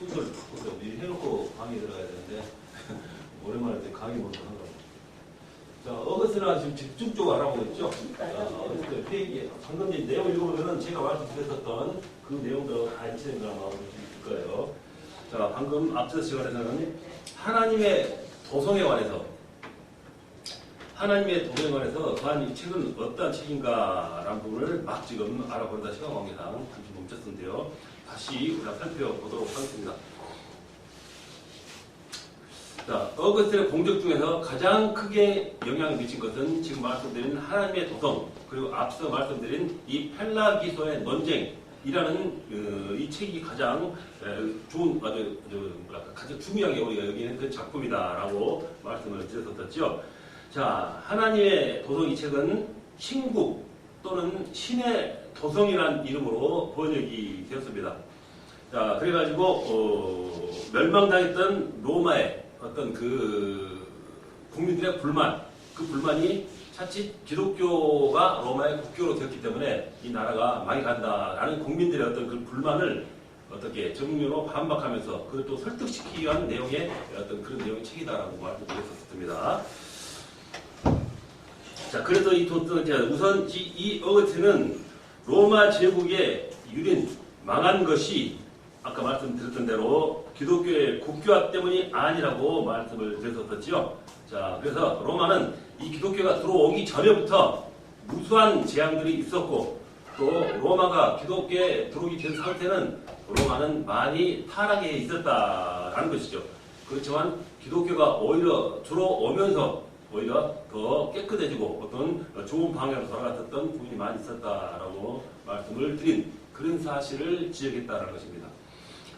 순서를 바꿔서 미리 해놓고 강의 들어가야 되는데 오랜만에 강의 먼저 한 거. 자, 어거스트나 지금 집중적으로 알아보고 있죠? 어거스트 페이지, 방금 내용 읽어보면은 제가 말씀드렸었던 그 내용도 다 일치된 거라 나올 수 있을 거예요. 자, 방금 앞서 시간에서는 하나님의 도성에 관해서 과연 이 책은 어떤 책인가라는 부분을 막 지금 알아보다 시간 관계상 잠시 멈췄는데요. 다시 우리가 살펴보도록 하겠습니다. 자, 어거스트의 공적 중에서 가장 크게 영향을 미친 것은 지금 말씀드린 하나님의 도성, 그리고 앞서 말씀드린 이 펠라기소의 논쟁이라는 이 책이 가장 좋은, 가장 중요하게 우리가 여기는 그 작품이다라고 말씀을 드렸었죠. 자, 하나님의 도성 이 책은 신국 또는 신의 도성이라는 이름으로 번역이 되었습니다. 자, 그래가지고 멸망당했던 로마의 어떤 그 국민들의 불만, 그 불만이 차칫 기독교가 로마의 국교로 되었기 때문에 이 나라가 망해 간다라는 국민들의 어떤 그 불만을 어떻게 정면으로 반박하면서 그걸 또 설득시키기 위한 내용의 어떤 그런 내용의 책이다라고 말씀드렸었습니다. 자, 그래서 우선 이 어거스틴은 로마 제국의 유린, 망한 것이 아까 말씀드렸던 대로 기독교의 국교화 때문이 아니라고 말씀을 드렸었죠. 자, 그래서 로마는 이 기독교가 들어오기 전에부터 무수한 재앙들이 있었고, 또 로마가 기독교에 들어오기 전 상태는 로마는 많이 타락해 있었다라는 것이죠. 그렇지만 기독교가 오히려 들어오면서 오히려 더 깨끗해지고 어떤 좋은 방향으로 돌아갔었던 부분이 많이 있었다라고 말씀을 드린 그런 사실을 지적했다는 것입니다.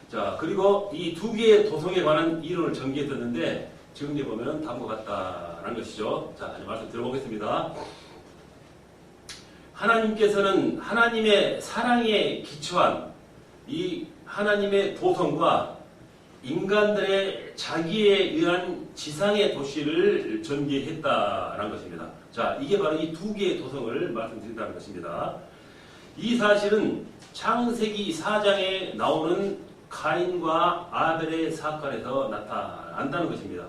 자, 그리고 이 두 개의 도성에 관한 이론을 전개했었는데 지금 보면 다음과 같다라는 것이죠. 자, 이제 말씀 들어보겠습니다. 하나님께서는 하나님의 사랑에 기초한 이 하나님의 도성과 인간들의 자기에 의한 지상의 도시를 전개했다라는 것입니다. 자, 이게 바로 이 두 개의 도성을 말씀드린다는 것입니다. 이 사실은 창세기 4장에 나오는 가인과 아벨의 사건에서 나타난다는 것입니다.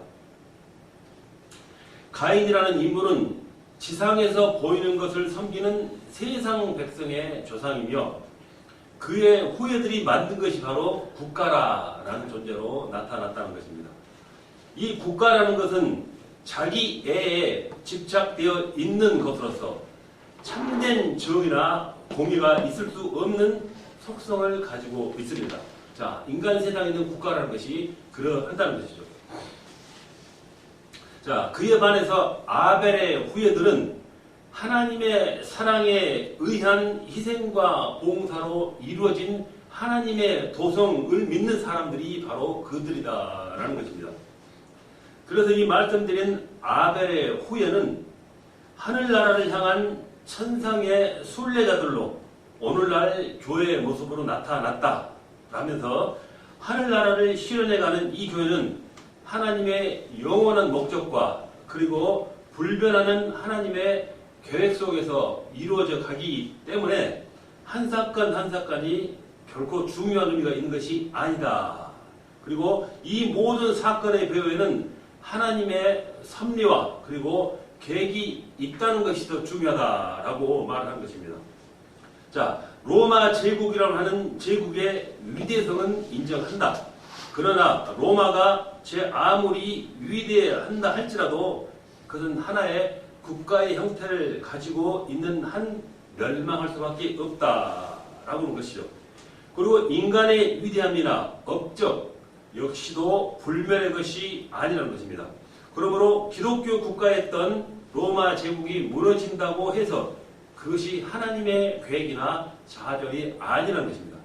가인이라는 인물은 지상에서 보이는 것을 섬기는 세상 백성의 조상이며 그의 후예들이 만든 것이 바로 국가라는 존재로 나타났다는 것입니다. 이 국가라는 것은 자기 애에 집착되어 있는 것으로서 참된 정의나 공의가 있을 수 없는 속성을 가지고 있습니다. 자, 인간 세상에 있는 국가라는 것이 그러하다는 것이죠. 자, 그에 반해서 아벨의 후예들은 하나님의 사랑에 의한 희생과 봉사로 이루어진 하나님의 도성을 믿는 사람들이 바로 그들이다라는 것입니다. 그래서 이 말씀드린 아벨의 후예는 하늘나라를 향한 천상의 순례자들로 오늘날 교회의 모습으로 나타났다 라면서 하늘나라를 실현해가는 이 교회는 하나님의 영원한 목적과 그리고 불변하는 하나님의 계획 속에서 이루어져 가기 때문에 한 사건 한 사건이 결코 중요한 의미가 있는 것이 아니다. 그리고 이 모든 사건의 배후에는 하나님의 섭리와 그리고 계획이 있다는 것이 더 중요하다라고 말하는 것입니다. 자, 로마 제국이라고 하는 제국의 위대성은 인정한다. 그러나 로마가 아무리 위대한다 할지라도 그것은 하나의 국가의 형태를 가지고 있는 한 멸망할 수밖에 없다라고 하는 것이죠. 그리고 인간의 위대함이나 업적 역시도 불멸의 것이 아니라는 것입니다. 그러므로 기독교 국가였던 로마 제국이 무너진다고 해서 그것이 하나님의 계획이나 자절이 아니라는 것입니다.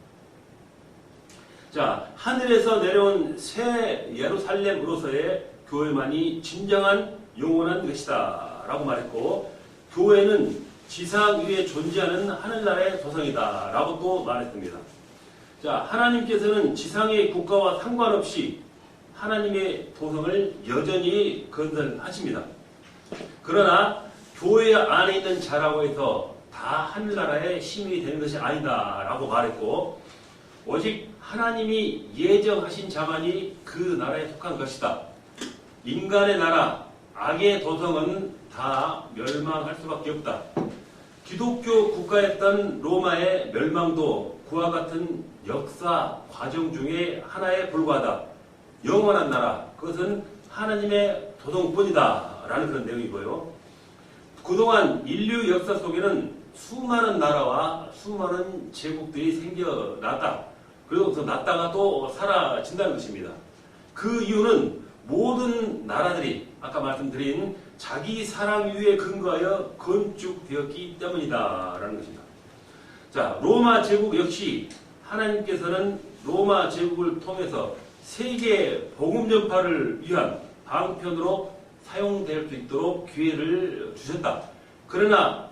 자, 하늘에서 내려온 새 예루살렘으로서의 교회만이 진정한 영원한 것이다 라고 말했고, 교회는 지상 위에 존재하는 하늘나라의 도성이다 라고 또 말했습니다. 자, 하나님께서는 지상의 국가와 상관없이 하나님의 도성을 여전히 건설하십니다. 그러나 교회 안에 있는 자라고 해서 다 하늘나라의 시민이 되는 것이 아니다 라고 말했고, 오직 하나님이 예정하신 자만이 그 나라에 속한 것이다. 인간의 나라, 악의 도성은 다 멸망할 수밖에 없다. 기독교 국가였던 로마의 멸망도 그와 같은 역사 과정 중에 하나에 불과하다. 영원한 나라, 그것은 하나님의 도성뿐이다. 라는 그런 내용이고요. 그동안 인류 역사 속에는 수많은 나라와 수많은 제국들이 생겨났다. 그리고 그 났다가 또 사라진다는 것입니다. 그 이유는 모든 나라들이 아까 말씀드린 자기 사랑 위에 근거하여 건축되었기 때문이다. 라는 것입니다. 자, 로마 제국 역시 하나님께서는 로마 제국을 통해서 세계 복음 전파를 위한 방편으로 사용될 수 있도록 기회를 주셨다. 그러나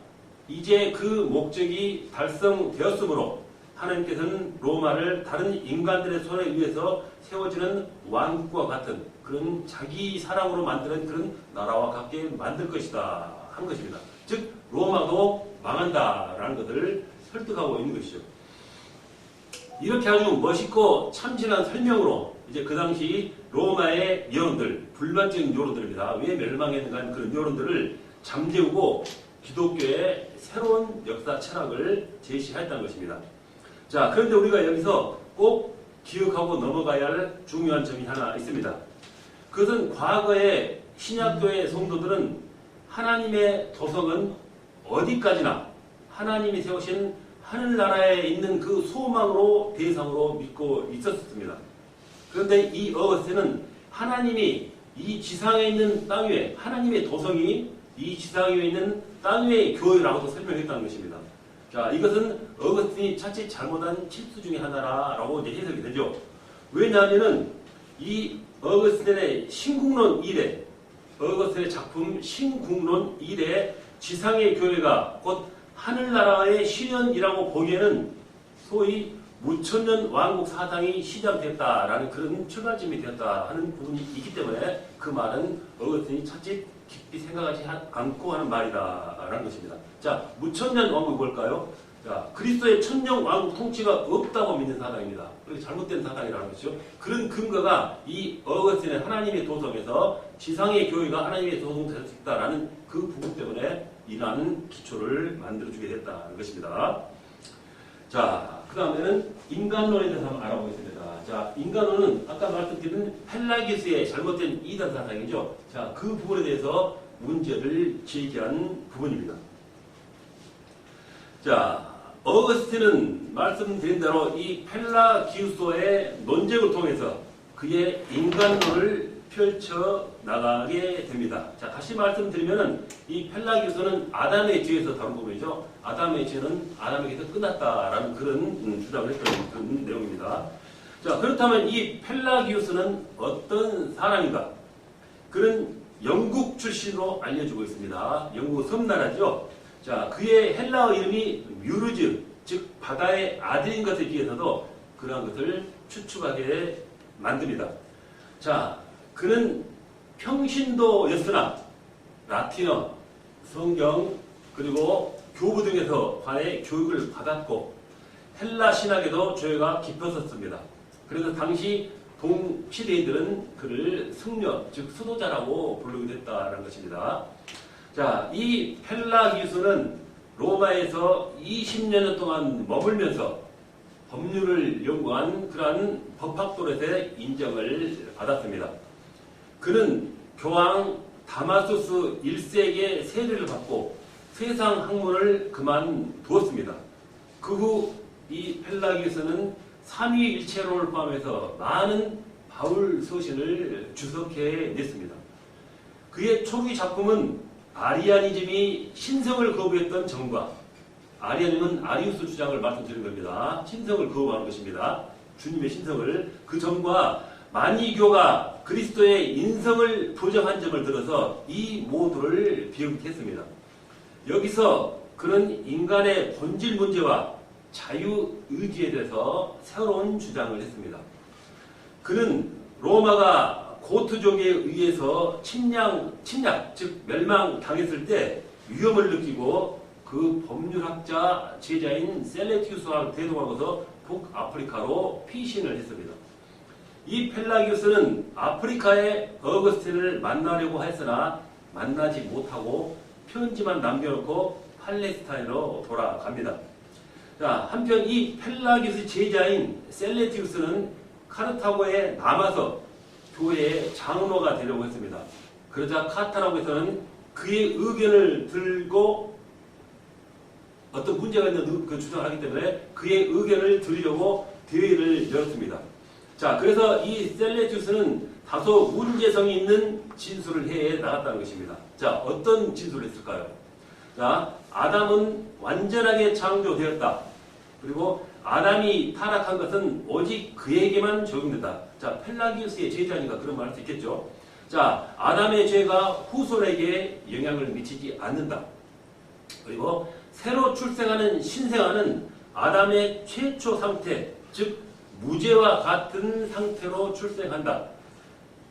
이제 그 목적이 달성되었으므로 하나님께서는 로마를 다른 인간들의 손에 의해서 세워지는 왕국과 같은 그런 자기 사랑으로 만드는 그런 나라와 같게 만들 것이다 한 것입니다. 즉 로마도 망한다라는 것을 설득하고 있는 것이죠. 이렇게 아주 멋있고 참신한 설명으로 이제 그 당시 로마의 여론들, 불만적인 여론들입니다. 왜 멸망했는가 하는 그런 여론들을 잠재우고 기독교의 새로운 역사 철학을 제시했다는 것입니다. 자, 그런데 우리가 여기서 꼭 기억하고 넘어가야 할 중요한 점이 하나 있습니다. 그것은 과거의 신약교의 성도들은 하나님의 도성은 어디까지나 하나님이 세우신 하늘나라에 있는 그 소망으로 대상으로 믿고 있었습니다. 그런데 이 어거스틴은 하나님이 이 지상에 있는 땅 위에 하나님의 도성이 이 지상 위에 있는 땅 위의 교회라고도 설명했다는 것입니다. 자, 이것은 어거스틴이 자칫 잘못한 실수 중에 하나라고 이제 해석이 되죠. 왜냐하면은 이 어거스틴의 신국론 1회, 어거스틴의 작품 신국론 1회 지상의 교회가 곧 하늘나라의 실현이라고 보기에는 소위 무천년 왕국 사상이 시작됐다라는 그런 출발점이 되었다 하는 부분이 있기 때문에 그 말은 어거스틴이 자칫 깊이 생각하지 않고 하는 말이다라는 것입니다. 자, 무천년 왕국이 뭘까요? 자, 그리스도의 천년 왕국 통치가 없다고 믿는 사상입니다. 그게 잘못된 사상이라는 것이죠. 그런 근거가 이 어거스틴의 하나님의 도성에서 지상의 교회가 하나님의 도성이 될 수 있다라는 그 부분 때문에 이러한 기초를 만들어주게 됐다는 것입니다. 자, 그 다음에는 인간론에 대해서 한번 알아보겠습니다. 자, 인간론은 아까 말씀드린 펠라기스의 잘못된 이단 사상이죠. 자, 그 부분에 대해서 문제를 제기한 부분입니다. 자, 어거스틴은 말씀드린 대로 이 펠라기우스의 논쟁을 통해서 그의 인간론을 펼쳐 나가게 됩니다. 자, 다시 말씀드리면은 이 펠라기우스는 아담의 죄에서 다룬 부분이죠. 아담의 죄는 아담에게서 끝났다라는 그런 주장을 했던 그런 내용입니다. 자, 그렇다면 이 펠라기우스는 어떤 사람인가? 그는 영국 출신으로 알려지고 있습니다. 영국 섬나라죠. 자, 그의 헬라어 이름이 뮤르즈, 즉 바다의 아들인 것에 비해서도 그러한 것을 추측하게 만듭니다. 자, 그는 평신도였으나 라틴어, 성경, 그리고 교부 등에서 관의 교육을 받았고 헬라 신학에도 조예가 깊었었습니다. 그래서 당시 동시대인들은 그를 승려, 즉 수도자라고 부르기도 했다는 것입니다. 자, 이 펠라기우스는 로마에서 20년 동안 머물면서 법률을 연구한 그러한 법학도로의 인정을 받았습니다. 그는 교황 다마수스 1세에게 세례를 받고 세상 학문을 그만두었습니다. 그 후 이 펠라기우스는 삼위일체론을 포함해서 많은 바울 서신을 주석해 냈습니다. 그의 초기 작품은 아리아니즘이 신성을 거부했던 점과 아리아님은 아리우스 주장을 말씀드린 겁니다. 신성을 거부하는 것입니다. 주님의 신성을 그 점과 만이교가 그리스도의 인성을 부정한 점을 들어서 이 모두를 비롯했습니다. 여기서 그는 인간의 본질 문제와 자유의지에 대해서 새로운 주장을 했습니다. 그는 로마가 고트족에 의해서 침략, 즉 멸망당했을 때 위험을 느끼고 그 법률학자 제자인 셀레티우스와 대동하고서 북아프리카로 피신을 했습니다. 이 펠라기우스는 아프리카의 어거스틴을 만나려고 했으나 만나지 못하고 편지만 남겨놓고 팔레스타인으로 돌아갑니다. 자, 한편 이 펠라기우스 제자인 셀레티우스는 카르타고에 남아서 교회의 장로가 되려고 했습니다. 그러자 카타라고에서는 그의 의견을 들고 어떤 문제가 있는 그 주장을 하기 때문에 그의 의견을 들으려고 대회를 열었습니다. 자, 그래서 이 셀레티우스는 다소 문제성이 있는 진술을 해 나갔다는 것입니다. 자, 어떤 진술을 했을까요? 자, 아담은 완전하게 창조되었다. 그리고 아담이 타락한 것은 오직 그에게만 적용된다. 자, 펠라기우스의 제자니까 그런 말 할 수 있겠죠. 자, 아담의 죄가 후손에게 영향을 미치지 않는다. 그리고 새로 출생하는 신생아는 아담의 최초 상태, 즉 무죄와 같은 상태로 출생한다.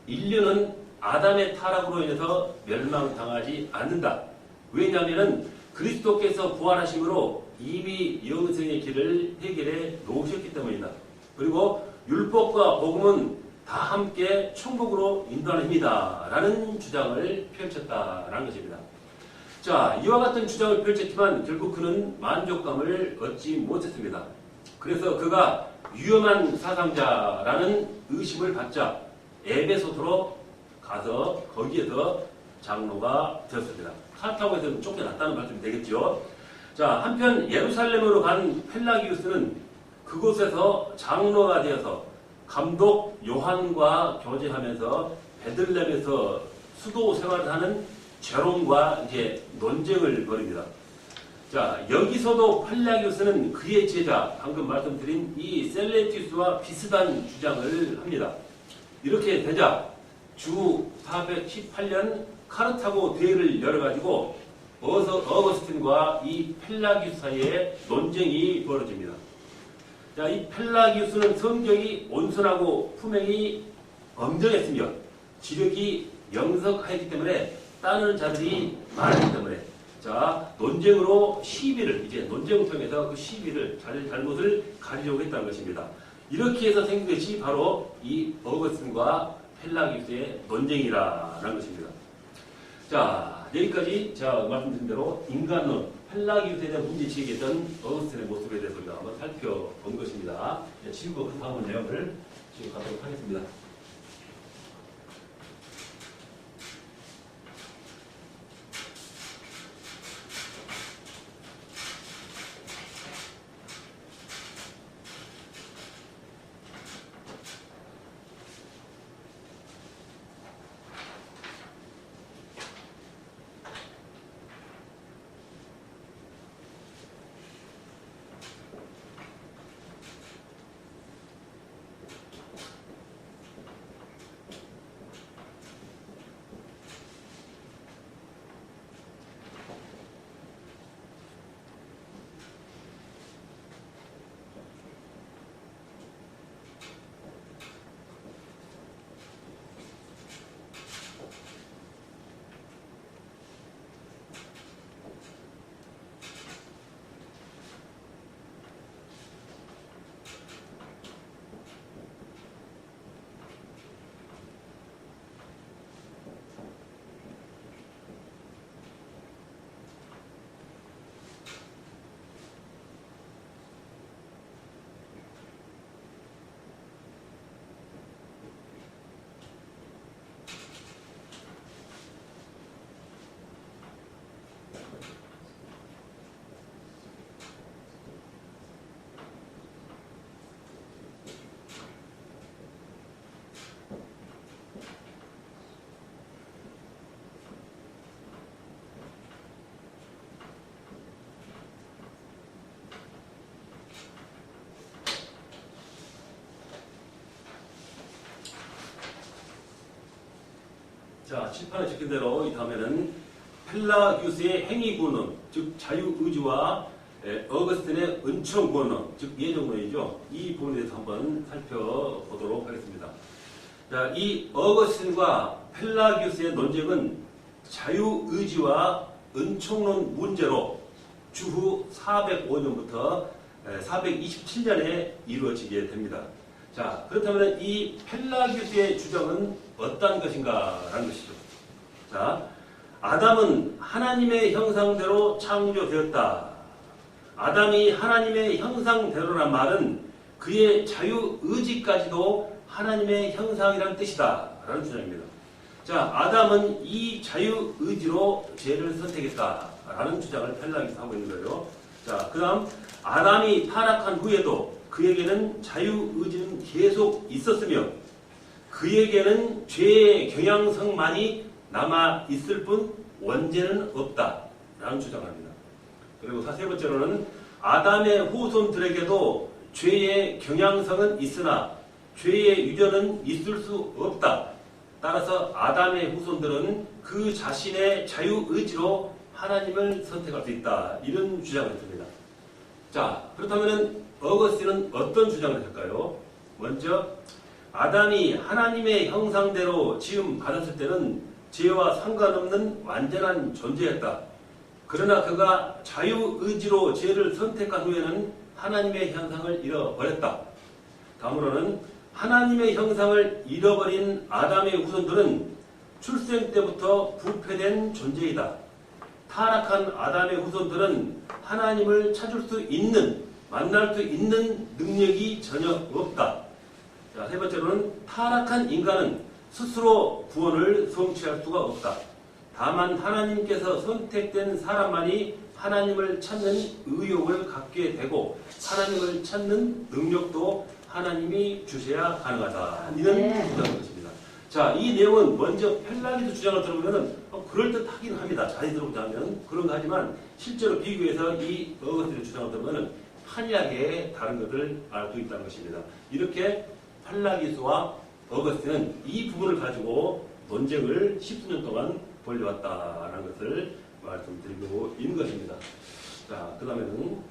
인류는 아담의 타락으로 인해서 멸망당하지 않는다. 왜냐하면 그리스도께서 부활하심으로 이미 영생의 길을 해결해 놓으셨기 때문이다. 그리고 율법과 복음은 다 함께 천국으로 인도하는 힘이다. 라는 주장을 펼쳤다라는 것입니다. 자, 이와 같은 주장을 펼쳤지만 결국 그는 만족감을 얻지 못했습니다. 그래서 그가 위험한 사상자라는 의심을 받자 에베소서로 가서 거기에서 장로가 되었습니다. 카르타고에서는 쫓겨났다는 말씀이 되겠죠. 자, 한편 예루살렘으로 간 펠라기우스는 그곳에서 장로가 되어서 감독 요한과 교제하면서 베들레헴에서 수도 생활을 하는 제롬과 이제 논쟁을 벌입니다. 자, 여기서도 펠라기우스는 그의 제자, 방금 말씀드린 이 셀레티우스와 비슷한 주장을 합니다. 이렇게 되자 주 418년 카르타고 대회를 열어가지고 어거스틴과 이 펠라기우스 사이에 논쟁이 벌어집니다. 자, 이 펠라기우스는 성격이 온순하고 품행이 엄정했으며 지력이 영석하였기 때문에 따르는 자들이 많기 때문에 자, 논쟁으로 시비를 이제 논쟁을 통해서 그 시비를 잘못을 가리려고 했다는 것입니다. 이렇게 해서 생긴 것이 바로 이 어거스틴과 펠라기우스의 논쟁이라는 것입니다. 자, 여기까지 제가 말씀드린 대로 인간론, 펠라기우스에 대한 문제 제기했던 어거스틴의 모습에 대해서 우리가 한번 살펴본 것입니다. 지금 그 다음 내용을 지금 가도록 하겠습니다. 자, 칠판에 적힌 대로 이 다음에는 펠라기우스의 행위구원, 즉 자유의지와 어거스틴의 은총구원, 즉 예정론이죠. 이 부분에 대해서 한번 살펴보도록 하겠습니다. 자, 이 어거스틴과 펠라기우스의 논쟁은 자유의지와 은총론 문제로 주후 405년부터 427년에 이루어지게 됩니다. 자, 그렇다면 이 펠라기우스의 주장은 어떤 것인가 라는 것이죠. 자, 아담은 하나님의 형상대로 창조되었다. 아담이 하나님의 형상대로란 말은 그의 자유의지까지도 하나님의 형상이라는 뜻이다 라는 주장입니다. 자, 아담은 이 자유의지로 죄를 선택했다 라는 주장을 펠라기우스가 하고 있는 거예요. 자, 그 다음 아담이 타락한 후에도 그에게는 자유의지는 계속 있었으며 그에게는 죄의 경향성만이 남아있을 뿐 원죄는 없다 라는 주장을 합니다. 그리고 세 번째로는 아담의 후손들에게도 죄의 경향성은 있으나 죄의 유전은 있을 수 없다. 따라서 아담의 후손들은 그 자신의 자유의지로 하나님을 선택할 수 있다. 이런 주장을 했습니다. 자, 그렇다면 어거스틴은 어떤 주장을 할까요? 먼저 아담이 하나님의 형상대로 지음 받았을 때는 죄와 상관없는 완전한 존재였다. 그러나 그가 자유의지로 죄를 선택한 후에는 하나님의 형상을 잃어버렸다. 다음으로는 하나님의 형상을 잃어버린 아담의 후손들은 출생 때부터 부패된 존재이다. 타락한 아담의 후손들은 하나님을 찾을 수 있는, 만날 수 있는 능력이 전혀 없다. 자, 세 번째로는 타락한 인간은 스스로 구원을 성취할 수가 없다. 다만 하나님께서 선택된 사람만이 하나님을 찾는 의욕을 갖게 되고 하나님을 찾는 능력도 하나님이 주셔야 가능하다. 이런 주장인 것입니다. 자, 이 내용은 먼저 펠라기우스 주장을 들어보면 그럴듯하긴 합니다. 자세히 들어보자면 그런가 하지만 실제로 비교해서 이 어거스틴의 주장을 들어보면 판이하게 다른 것을 알 수 있다는 것입니다. 이렇게 펠라기우스와 어거스틴은 이 부분을 가지고 논쟁을 10수년 동안 벌려왔다라는 것을 말씀드리고 있는 것입니다. 자, 그 다음에는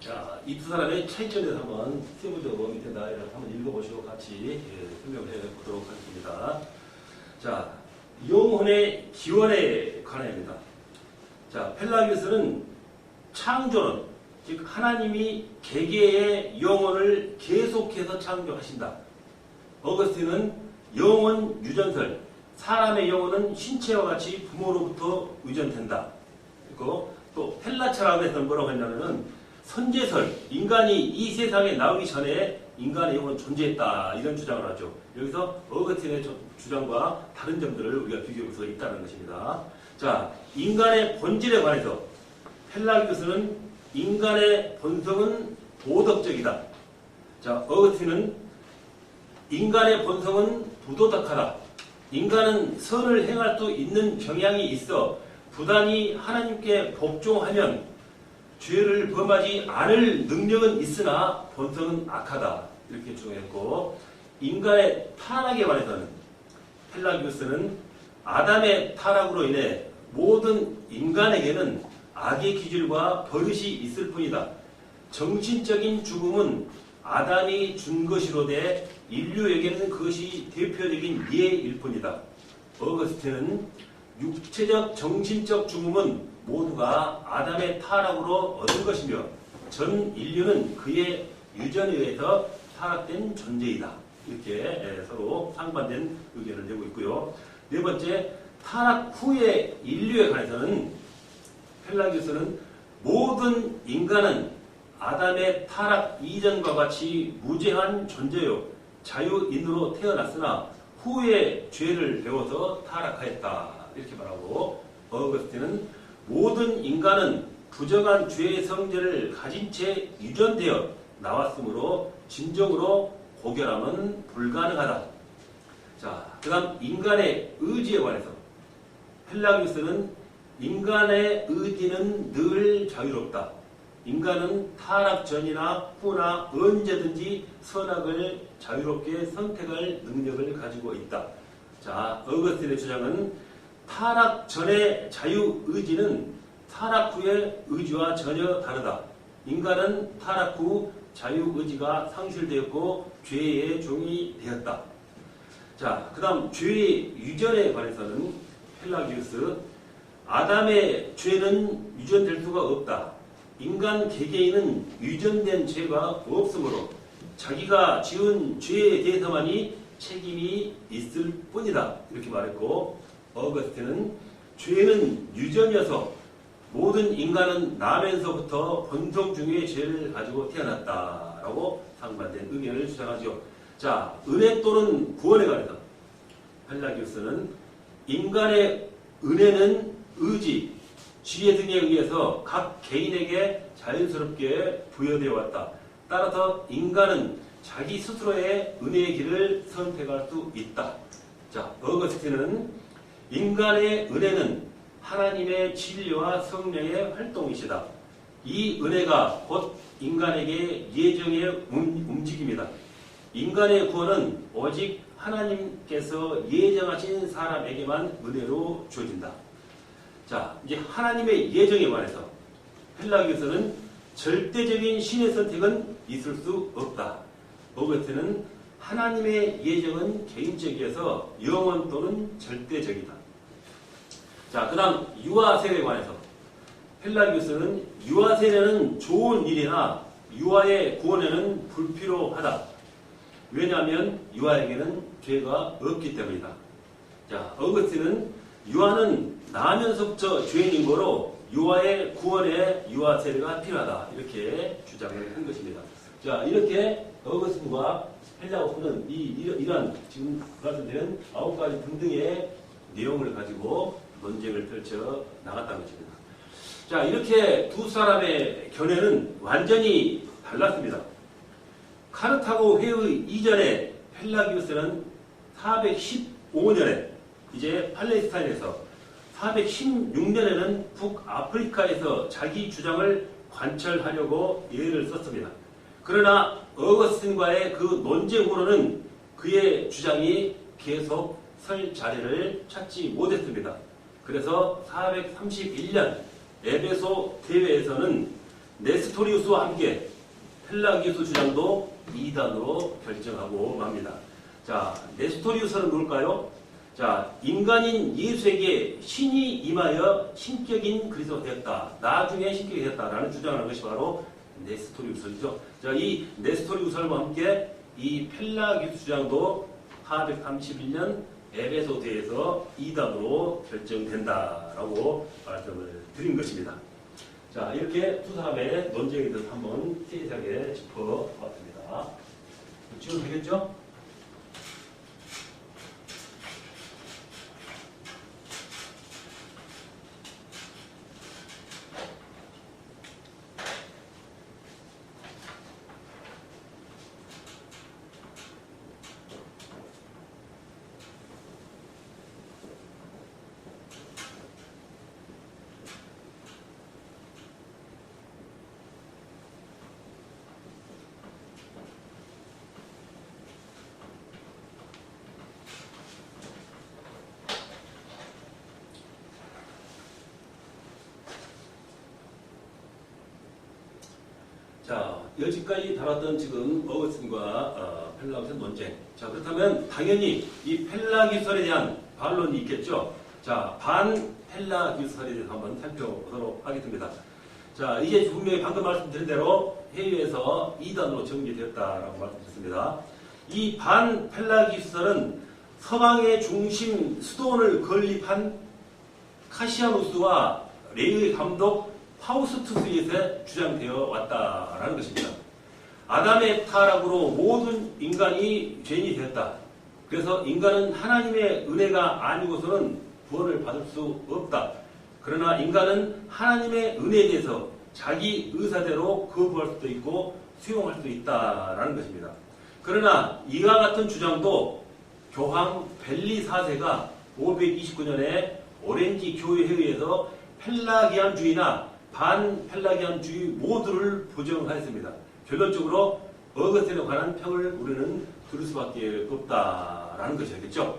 자, 이 두 사람의 차이점에 대해서 한번 세부적으로 밑에다 한번 읽어보시고 같이 설명을 해보도록 하겠습니다. 자, 영혼의 기원에 관하여입니다. 자, 펠라기오스는 창조론, 즉 하나님이 개개의 영혼을 계속해서 창조하신다. 어거스틴은 영혼 유전설, 사람의 영혼은 신체와 같이 부모로부터 유전된다. 그리고 또 펠라차라고 해서 뭐라고 했냐면은 선제설, 인간이 이 세상에 나오기 전에 인간의 영혼은 존재했다. 이런 주장을 하죠. 여기서 어거스틴의 주장과 다른 점들을 우리가 비교할 수 있다는 것입니다. 자, 인간의 본질에 관해서 펠라기오스는 인간의 본성은 도덕적이다. 자, 어거스틴은 인간의 본성은 부도덕하다. 인간은 선을 행할 수 있는 경향이 있어 부단히 하나님께 복종하면 죄를 범하지 않을 능력은 있으나 본성은 악하다. 이렇게 주장했고, 인간의 타락에 관해서는 펠라기오스는 아담의 타락으로 인해 모든 인간에게는 악의 기질과 버릇이 있을 뿐이다. 정신적인 죽음은 아담이 준 것이로되 인류에게는 그것이 대표적인 예일 뿐이다. 어거스틴은 육체적 정신적 죽음은 모두가 아담의 타락으로 얻은 것이며 전 인류는 그의 유전에 의해서 타락된 존재이다. 이렇게 서로 상반된 의견을 내고 있고요. 네 번째, 타락 후의 인류에 관해서는 펠라기오스는 모든 인간은 아담의 타락 이전과 같이 무죄한 존재요 자유인으로 태어났으나 후에 죄를 배워서 타락하였다. 이렇게 말하고, 어거스틴은 모든 인간은 부정한 죄의 성질을 가진 채 유전되어 나왔으므로 진정으로 고결함은 불가능하다. 자, 그 다음 인간의 의지에 관해서 펠라기오스는 인간의 의지는 늘 자유롭다. 인간은 타락 전이나 후나 언제든지 선악을 자유롭게 선택할 능력을 가지고 있다. 자, 어거스틴의 주장은 타락 전의 자유의지는 타락 후의 의지와 전혀 다르다. 인간은 타락 후 자유의지가 상실되었고 죄의 종이 되었다. 자, 그 다음 죄의 유전에 관해서는 펠라기오스, 아담의 죄는 유전될 수가 없다. 인간 개개인은 유전된 죄가 없으므로 자기가 지은 죄에 대해서만이 책임이 있을 뿐이다. 이렇게 말했고, 어거스틴은 죄는 유전이어서 모든 인간은 나면서부터 본성 중의 죄를 가지고 태어났다라고 상반된 의견을 주장하죠. 자, 은혜 또는 구원에 관해서 펠라기오스는 인간의 은혜는 의지, 지혜 등에 의해서 각 개인에게 자연스럽게 부여되어 왔다. 따라서 인간은 자기 스스로의 은혜의 길을 선택할 수 있다. 자, 어거스틴은 인간의 은혜는 하나님의 진리와 성령의 활동이시다. 이 은혜가 곧 인간에게 예정의 움직임이다. 인간의 구원은 오직 하나님께서 예정하신 사람에게만 은혜로 주어진다. 자, 이제 하나님의 예정에 관해서 펠라기오스는 절대적인 신의 선택은 있을 수 없다. 어거스틴은 하나님의 예정은 개인적이어서 영원 또는 절대적이다. 자, 그 다음 유아 세례에 관해서 펠라기오스는 유아 세례는 좋은 일이나 유아의 구원에는 불필요하다. 왜냐하면 유아에게는 죄가 없기 때문이다. 자, 어거스틴은 유아는 나면서부터 죄인인 거로 유아의 구원에 유아 세례가 필요하다. 이렇게 주장을 한 것입니다. 자, 이렇게 어거스틴과 펠라기오스는 이러한 지금 말씀드린 9가지 등등의 내용을 가지고 논쟁을 펼쳐 나갔다는 것입니다. 자, 이렇게 두 사람의 견해는 완전히 달랐습니다. 카르타고 회의 이전에 펠라기오스는 415년에 이제 팔레스타인에서 416년에는 북아프리카에서 자기 주장을 관철하려고 예를 썼습니다. 그러나 어거스틴과의 그 논쟁으로는 그의 주장이 계속 설 자리를 찾지 못했습니다. 그래서 431년 에베소 대회에서는 네스토리우스와 함께 펠라기우스 주장도 이단으로 결정하고 맙니다. 자, 네스토리우스는 누굴까요? 자, 인간인 예수에게 신이 임하여 신격인 그리스도가 되었다. 나중에 신격이 되었다라는 주장을 한 것이 바로 네스토리우스죠. 자, 이 네스토리우스와 함께 이 펠라기우스 주장도 431년 에베소서에서 이단으로 결정된다라고 말씀을 드린 것입니다. 자, 이렇게 두 사람의 논쟁에 대해서 한번 세세하게 짚어봤습니다. 지금 되겠죠? 자, 여기까지 다뤘던 지금 어거스틴과 펠라기우스의 논쟁. 자, 그렇다면 당연히 이 펠라기우스설에 대한 반론이 있겠죠. 자, 반 펠라기우스설에 대해서 한번 살펴보도록 하겠습니다. 자, 이제 분명히 방금 말씀드린 대로 회의에서 2단으로 정리되었다라고 말씀드렸습니다. 이 반 펠라기우스설은 서방의 중심 수도원을 건립한 카시아누스와 레이의 감독 파우스투스에 의해 주장되어 왔다라는 것입니다. 아담의 타락으로 모든 인간이 죄인이 되었다. 그래서 인간은 하나님의 은혜가 아니고서는 구원을 받을 수 없다. 그러나 인간은 하나님의 은혜에 대해서 자기 의사대로 거부할 수도 있고 수용할 수도 있다라는 것입니다. 그러나 이와 같은 주장도 교황 벨리 4세가 529년에 오렌지 교회에 의해서 펠라기안주의나 반펠라기안주의 모두를 부정하였습니다. 결론적으로 어거스틴에 관한 평을 우리는 들을 수밖에 없다라는 것이겠죠.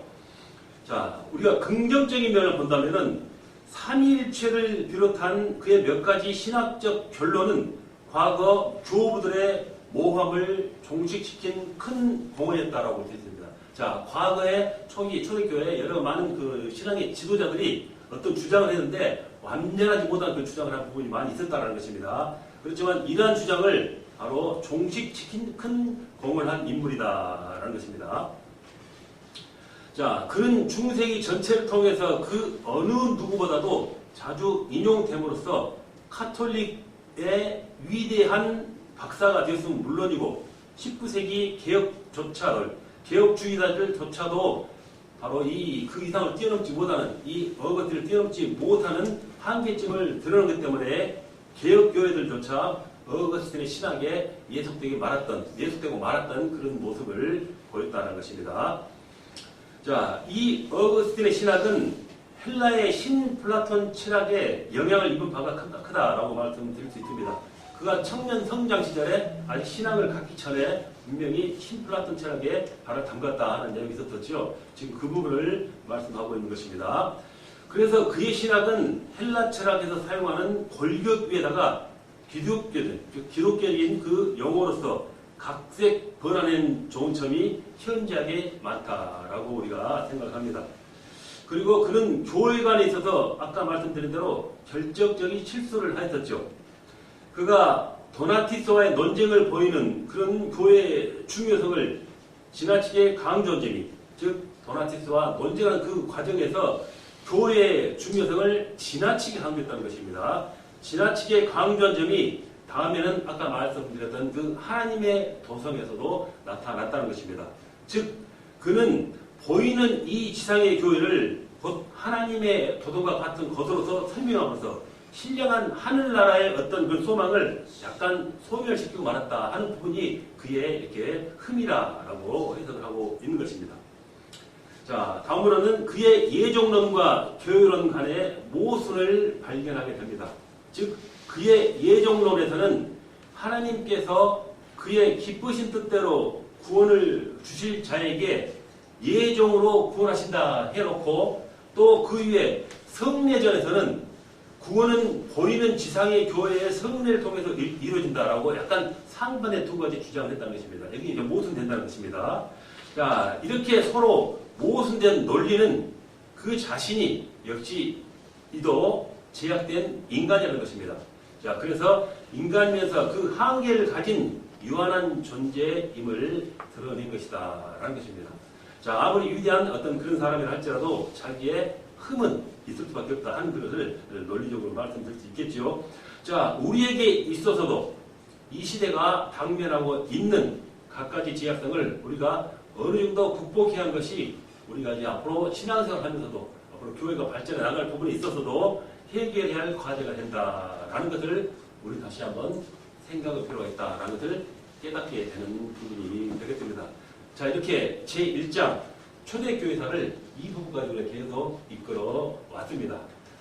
자, 우리가 긍정적인 면을 본다면은 삼위일체를 비롯한 그의 몇 가지 신학적 결론은 과거 교부들의 모함을 종식시킨 큰 공헌이었다라고 볼 수 있습니다. 자, 과거에 초대교회에 여러 많은 그 신앙의 지도자들이 어떤 주장을 했는데 완전하지 못한 그 주장을 한 부분이 많이 있었다는 것입니다. 그렇지만 이러한 주장을 바로 종식시킨 큰 공을 한 인물이다라는 것입니다. 자, 그는 중세기 전체를 통해서 그 어느 누구보다도 자주 인용됨으로써 카톨릭의 위대한 박사가 되었으면 물론이고 19세기 개혁주의자들조차도 바로 그 이상을 뛰어넘지 못하는 이 어거스틴을 뛰어넘지 못하는 한계점을 드러내기 때문에 개혁교회들조차 어거스틴의 신학에 예속되고 말았던 그런 모습을 보였다는 것입니다. 자, 이 어거스틴의 신학은 헬라의 신플라톤 철학에 영향을 입은 바가 크다라고 말씀드릴 수 있습니다. 그가 청년 성장 시절에 아직 신앙을 갖기 전에 분명히 신플라톤 철학에 발을 담갔다 하는 내용이 있었죠. 지금 그 부분을 말씀하고 있는 것입니다. 그래서 그의 신학은 헬라 철학에서 사용하는 골격 위에다가 기독교적인 그 용어로서 각색 번안한 좋은 점이 현저하게 많다라고 우리가 생각합니다. 그리고 그는 교회관에 있어서 아까 말씀드린 대로 결정적인 실수를 하였었죠. 그가 도나티스와의 논쟁을 보이는 그런 교회의 중요성을 지나치게 강조한 점이, 즉 도나티스와 논쟁하는 그 과정에서 교회의 중요성을 지나치게 강조했다는 것입니다. 지나치게 강조한 점이 다음에는 아까 말씀드렸던 그 하나님의 도성에서도 나타났다는 것입니다. 즉 그는 보이는 이 지상의 교회를 곧 하나님의 도성과 같은 것으로서 설명하면서 신령한 하늘나라의 어떤 그 소망을 약간 소멸시키고 말았다 하는 부분이 그의 이렇게 흠이라고 해석을 하고 있는 것입니다. 자, 다음으로는 그의 예종론과 교회론 간의 모순을 발견하게 됩니다. 즉 그의 예종론에서는 하나님께서 그의 기쁘신 뜻대로 구원을 주실 자에게 예종으로 구원하신다 해놓고 또 그 위에 성례전에서는 구원은 보이는 지상의 교회의 성례를 통해서 이루어진다라고 약간 상반의 두 가지 주장을 했다는 것입니다. 여기 이제 모순된다는 것입니다. 자, 이렇게 서로 모순된 논리는 그 자신이 역시 이도 제약된 인간이라는 것입니다. 자, 그래서 인간이면서 그 한계를 가진 유한한 존재임을 드러낸 것이다 라는 것입니다. 자, 아무리 위대한 어떤 그런 사람이라 할지라도 자기의 흠은 있을 수밖에 없다 하는 것을 논리적으로 말씀드릴 수 있겠죠. 자, 우리에게 있어서도 이 시대가 당면하고 있는 갖가지 제약성을 우리가 어느 정도 극복해야 하는 것이 우리가 이제 앞으로 신앙생활 하면서도 앞으로 교회가 발전해 나갈 부분에 있어서도 해결해야 할 과제가 된다라는 것을 우리 다시 한번 생각할 필요가 있다라는 것을 깨닫게 되는 부분이 되겠습니다. 자, 이렇게 제1장 초대교회사를 이 부분까지 계속 이끌어 왔습니다.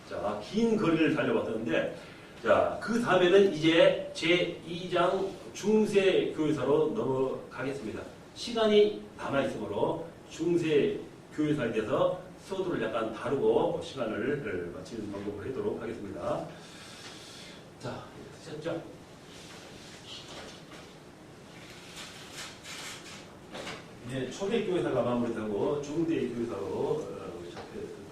자, 긴 거리를 달려왔었는데, 자, 그 다음에는 이제 제2장 중세교회사로 넘어가겠습니다. 시간이 남아있으므로 중세교회사에 대해서 서두를 약간 다루고 시간을 마치는 방법으로 하도록 하겠습니다. 자, 됐죠? 이제 초대교회사가 마무리되고 중대교회사로 시작했습니다.